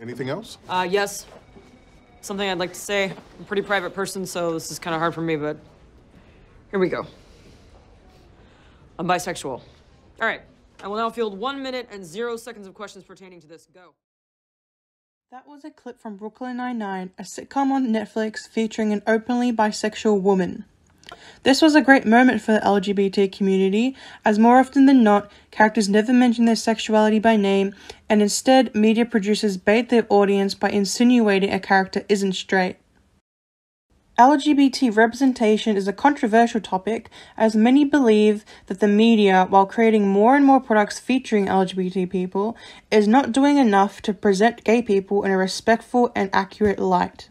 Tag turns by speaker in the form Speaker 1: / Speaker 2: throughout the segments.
Speaker 1: Anything else?
Speaker 2: Yes. Something I'd like to say. I'm a pretty private person, so this is kind of hard for me, but here we go. I'm bisexual. All right. I will now field 1 minute and 0 seconds of questions pertaining to this. Go.
Speaker 3: That was a clip from Brooklyn Nine-Nine, a sitcom on Netflix featuring an openly bisexual woman. This was a great moment for the LGBT community, as more often than not, characters never mention their sexuality by name, and instead, media producers bait their audience by insinuating a character isn't straight. LGBT representation is a controversial topic, as many believe that the media, while creating more and more products featuring LGBT people, is not doing enough to present gay people in a respectful and accurate light.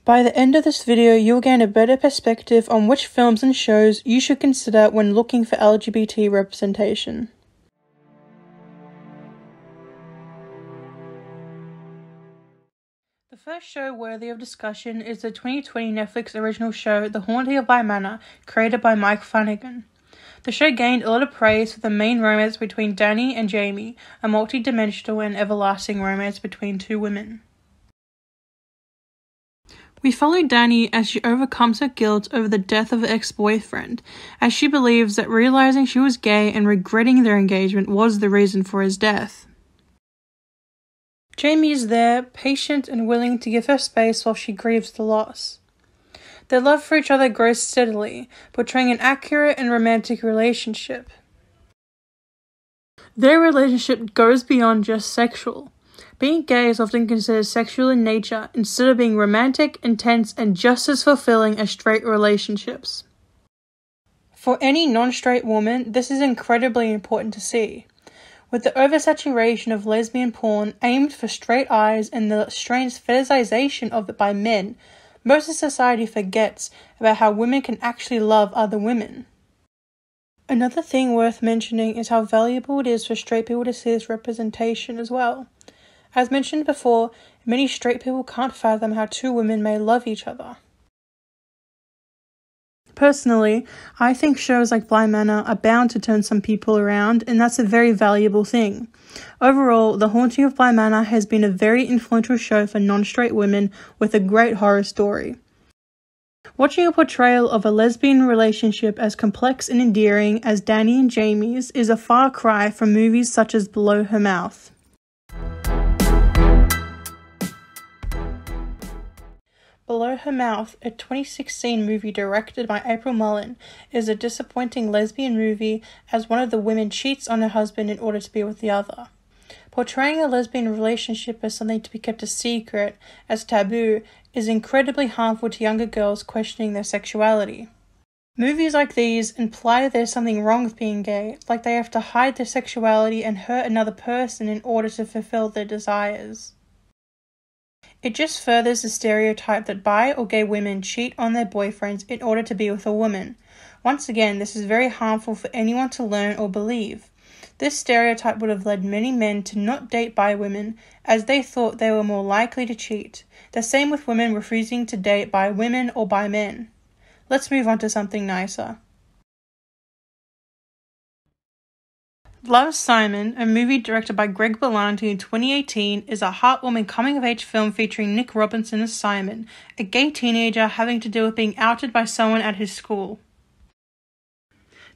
Speaker 3: By the end of this video, you'll gain a better perspective on which films and shows you should consider when looking for LGBT representation. The first show worthy of discussion is the 2020 Netflix original show The Haunting of Bly Manor, created by Mike Flanagan. The show gained a lot of praise for the main romance between Danny and Jamie, a multi-dimensional and everlasting romance between two women. We follow Danny as she overcomes her guilt over the death of her ex-boyfriend, as she believes that realizing she was gay and regretting their engagement was the reason for his death. Jamie is there, patient and willing to give her space while she grieves the loss. Their love for each other grows steadily, portraying an accurate and romantic relationship. Their relationship goes beyond just sexual. Being gay is often considered sexual in nature instead of being romantic, intense, and just as fulfilling as straight relationships. For any non-straight woman, this is incredibly important to see. With the oversaturation of lesbian porn aimed for straight eyes and the strange fetishization of it by men, most of society forgets about how women can actually love other women. Another thing worth mentioning is how valuable it is for straight people to see this representation as well. As mentioned before, many straight people can't fathom how two women may love each other. Personally, I think shows like Bly Manor are bound to turn some people around, and that's a very valuable thing. Overall, The Haunting of Bly Manor has been a very influential show for non-straight women with a great horror story. Watching a portrayal of a lesbian relationship as complex and endearing as Danny and Jamie's is a far cry from movies such as Below Her Mouth. Below Her Mouth, a 2016 movie directed by April Mullen, is a disappointing lesbian movie as one of the women cheats on her husband in order to be with the other. Portraying a lesbian relationship as something to be kept a secret, as taboo, is incredibly harmful to younger girls questioning their sexuality. Movies like these imply there's something wrong with being gay, like they have to hide their sexuality and hurt another person in order to fulfill their desires. It just furthers the stereotype that bi or gay women cheat on their boyfriends in order to be with a woman. Once again, this is very harmful for anyone to learn or believe. This stereotype would have led many men to not date bi women, as they thought they were more likely to cheat. The same with women refusing to date bi women or bi men. Let's move on to something nicer. Love, Simon, a movie directed by Greg Berlanti in 2018, is a heartwarming coming-of-age film featuring Nick Robinson as Simon, a gay teenager having to deal with being outed by someone at his school.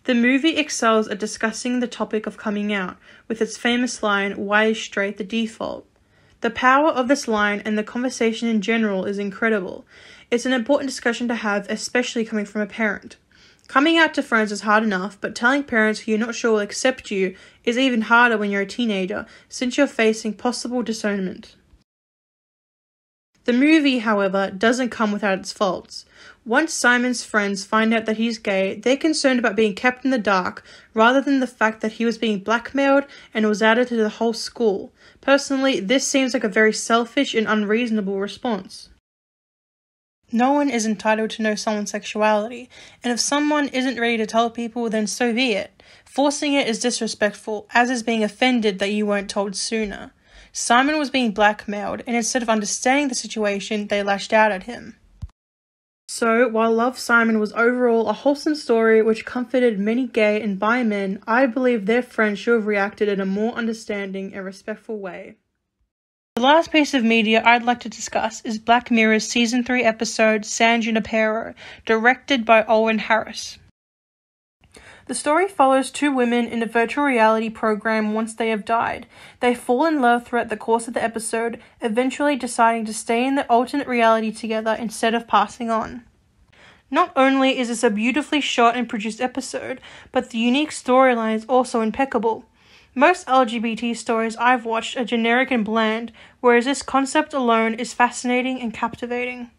Speaker 3: The movie excels at discussing the topic of coming out, with its famous line, "Why is straight the default?" The power of this line and the conversation in general is incredible. It's an important discussion to have, especially coming from a parent. Coming out to friends is hard enough, but telling parents who you're not sure will accept you is even harder when you're a teenager, since you're facing possible disownment. The movie, however, doesn't come without its faults. Once Simon's friends find out that he's gay, they're concerned about being kept in the dark, rather than the fact that he was being blackmailed and was added to the whole school. Personally, this seems like a very selfish and unreasonable response. No one is entitled to know someone's sexuality, and if someone isn't ready to tell people, then so be it. Forcing it is disrespectful, as is being offended that you weren't told sooner. Simon was being blackmailed, and instead of understanding the situation, they lashed out at him. So, while Love, Simon was overall a wholesome story which comforted many gay and bi men, I believe their friends should have reacted in a more understanding and respectful way. The last piece of media I'd like to discuss is Black Mirror's Season 3 episode San Junipero, directed by Owen Harris. The story follows two women in a virtual reality program once they have died. They fall in love throughout the course of the episode, eventually deciding to stay in the alternate reality together instead of passing on. Not only is this a beautifully shot and produced episode, but the unique storyline is also impeccable. Most LGBT stories I've watched are generic and bland, whereas this concept alone is fascinating and captivating.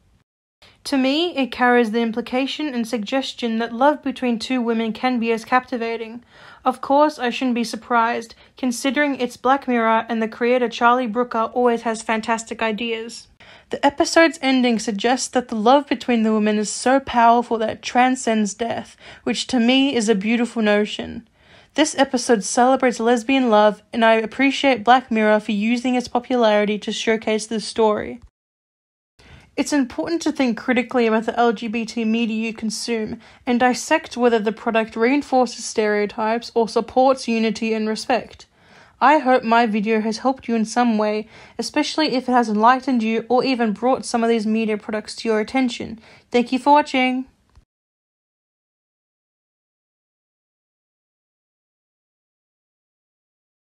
Speaker 3: To me, it carries the implication and suggestion that love between two women can be as captivating. Of course, I shouldn't be surprised, considering it's Black Mirror and the creator Charlie Brooker always has fantastic ideas. The episode's ending suggests that the love between the women is so powerful that it transcends death, which to me is a beautiful notion. This episode celebrates lesbian love, and I appreciate Black Mirror for using its popularity to showcase this story. It's important to think critically about the LGBT media you consume and dissect whether the product reinforces stereotypes or supports unity and respect. I hope my video has helped you in some way, especially if it has enlightened you or even brought some of these media products to your attention. Thank you for watching.